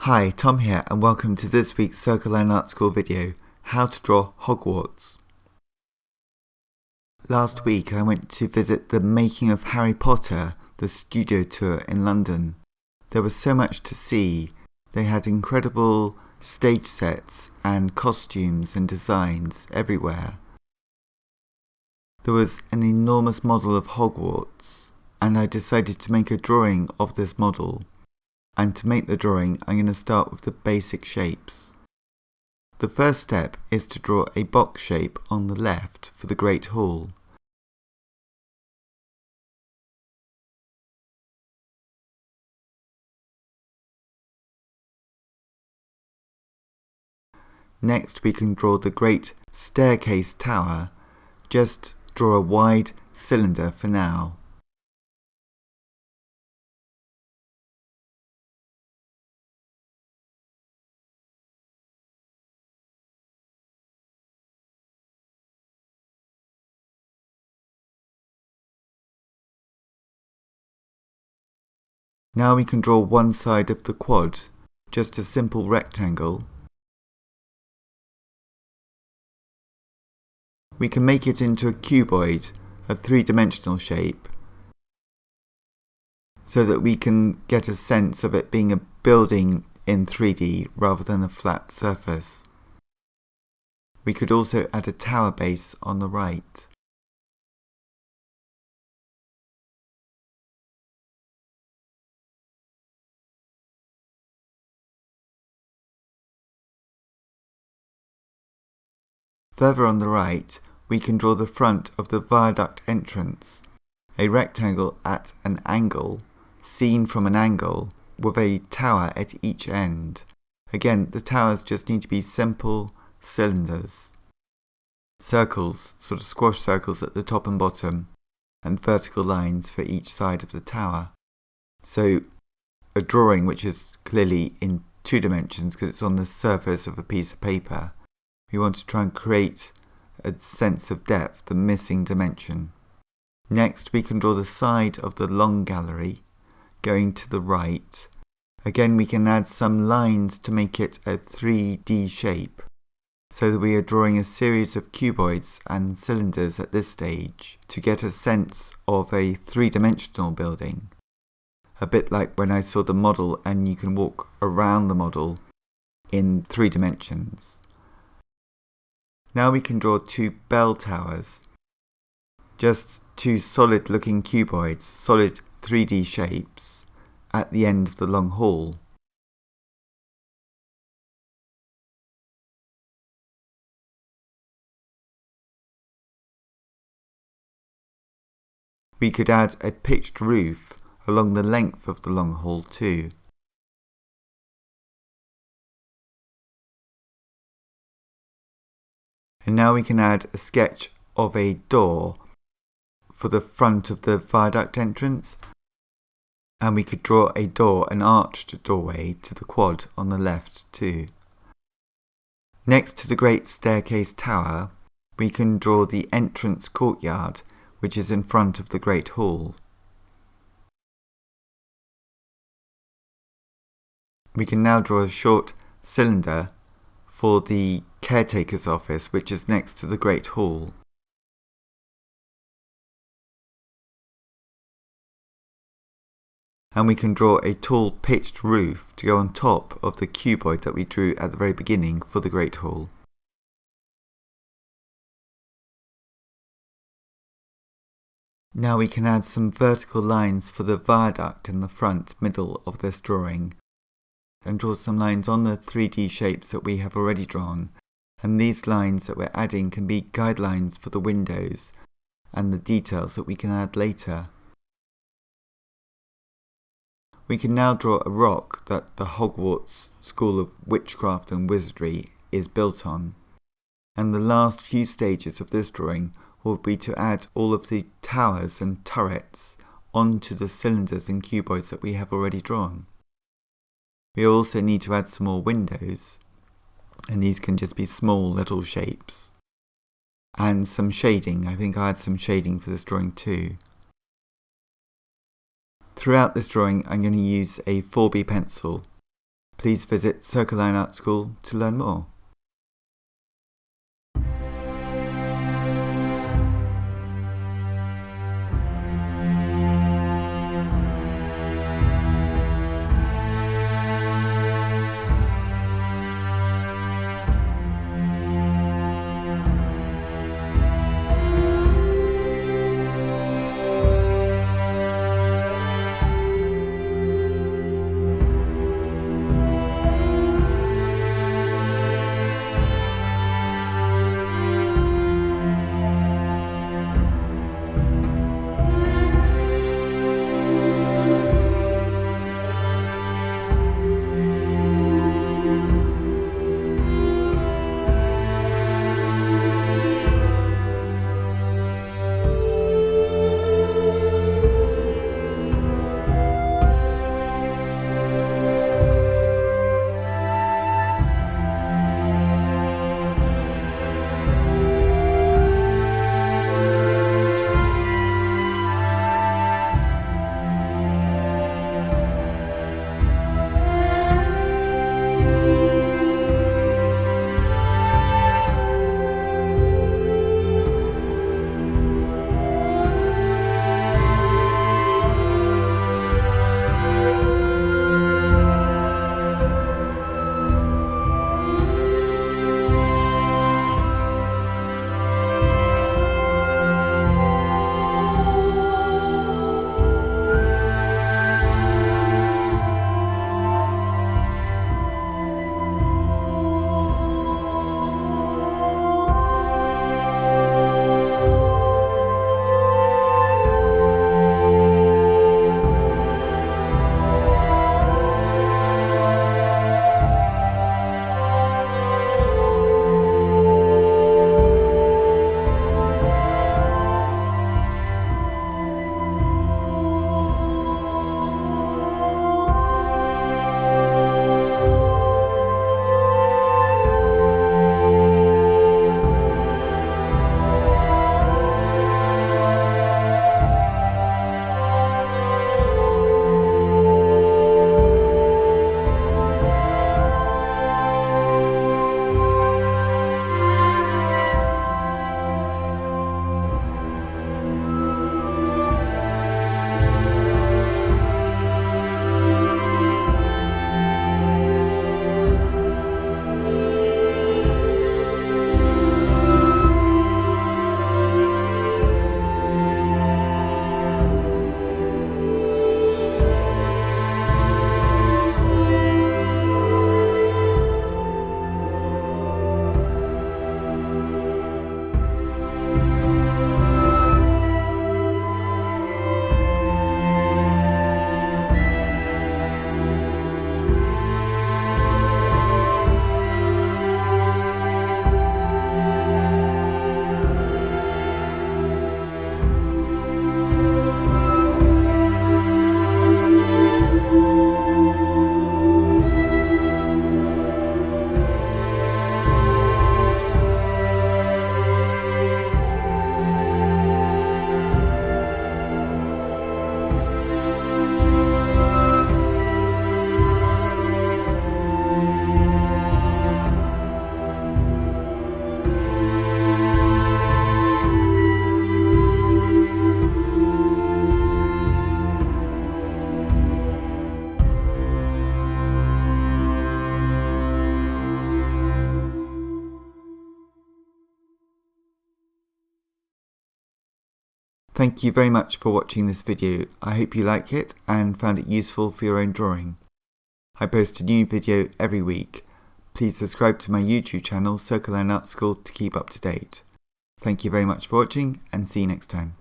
Hi, Tom here, and welcome to this week's Circle Line Art School video, How to Draw Hogwarts. Last week I went to visit the Making of Harry Potter, the studio tour in London. There was so much to see. They had incredible stage sets and costumes and designs everywhere. There was an enormous model of Hogwarts, and I decided to make a drawing of this model. And to make the drawing, I'm going to start with the basic shapes. The first step is to draw a box shape on the left for the Great Hall. Next we can draw the Great Staircase Tower. Just draw a wide cylinder for now. Now we can draw one side of the quad, just a simple rectangle. We can make it into a cuboid, a three-dimensional shape, so that we can get a sense of it being a building in 3D rather than a flat surface. We could also add a tower base on the right. Further on the right, we can draw the front of the viaduct entrance, a rectangle at an angle, seen from an angle, with a tower at each end. Again, the towers just need to be simple cylinders. Circles, sort of squash circles at the top and bottom, and vertical lines for each side of the tower. So, a drawing which is clearly in 2 dimensions because it's on the surface of a piece of paper. We want to try and create a sense of depth, the missing dimension. Next we can draw the side of the long gallery, going to the right. Again we can add some lines to make it a 3D shape, so that we are drawing a series of cuboids and cylinders at this stage to get a sense of a 3-dimensional building. A bit like when I saw the model and you can walk around the model in 3 dimensions. Now we can draw 2 bell towers, just 2 solid looking cuboids, solid 3D shapes, at the end of the long hall. We could add a pitched roof along the length of the long hall too. And now we can add a sketch of a door for the front of the viaduct entrance, and we could draw a door, an arched doorway to the quad on the left too. Next to the Great Staircase Tower, we can draw the entrance courtyard, which is in front of the Great Hall. We can now draw a short cylinder for the caretaker's office, which is next to the Great Hall. And we can draw a tall pitched roof to go on top of the cuboid that we drew at the very beginning for the Great Hall. Now we can add some vertical lines for the viaduct in the front middle of this drawing, and draw some lines on the 3D shapes that we have already drawn, and these lines that we're adding can be guidelines for the windows and the details that we can add later. We can now draw a rock that the Hogwarts School of Witchcraft and Wizardry is built on, and the last few stages of this drawing will be to add all of the towers and turrets onto the cylinders and cuboids that we have already drawn. We also need to add some more windows, and these can just be small little shapes. And some shading. I think I had some shading for this drawing too. Throughout this drawing I'm going to use a 4B pencil Please visit Circle Line Art School to learn more. Thank you very much for watching this video. I hope you like it and found it useful for your own drawing. I post a new video every week. Please subscribe to my YouTube channel Circle Line Art School to keep up to date. Thank you very much for watching and see you next time.